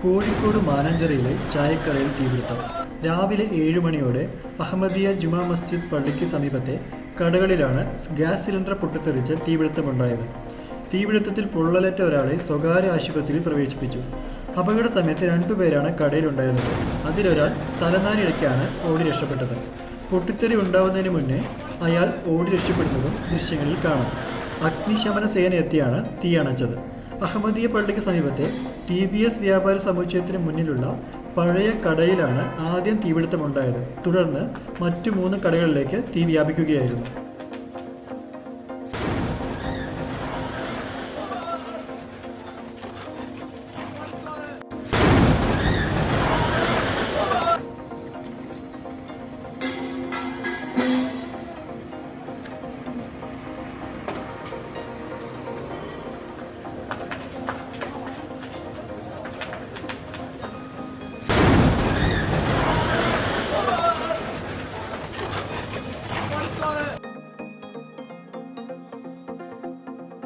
കോഴിക്കോട് മാനാഞ്ചിറയിലെ ചായക്കടയിൽ തീപിടുത്തം. രാവിലെ 7 മണിയോടെ അഹമ്മദിയ ജുമാ മസ്ജിദ് പള്ളിക്ക് സമീപത്തെ കടകളിലാണ് ഗ്യാസ് സിലിണ്ടർ പൊട്ടിത്തെറിച്ച് തീപിടുത്തമുണ്ടായത്. തീപിടുത്തത്തിൽ പൊള്ളലേറ്റ ഒരാളെ സ്വകാര്യ ആശുപത്രിയിൽ പ്രവേശിപ്പിച്ചു. അപകട സമയത്ത് 2 പേരാണ് കടയിലുണ്ടായിരുന്നത്. അതിലൊരാൾ തലനാരിഴയ്ക്കാണ് ഓടി രക്ഷപ്പെട്ടത്. പൊട്ടിത്തെറി ഉണ്ടാവുന്നതിന് മുന്നേ അയാൾ ഓടി രക്ഷപ്പെടുന്നതും ദൃശ്യങ്ങളിൽ കാണാം. അഗ്നിശമന സേന എത്തിയാണ് തീ അണച്ചത്. അഹമ്മദിയ പള്ളിക്ക് സമീപത്തെ TBS വ്യാപാര സമുച്ചയത്തിന് മുന്നിലുള്ള പഴയ കടയിലാണ് ആദ്യം തീപിടുത്തമുണ്ടായത്. തുടർന്ന് മറ്റു 3 കടകളിലേക്ക് തീ വ്യാപിക്കുകയായിരുന്നു.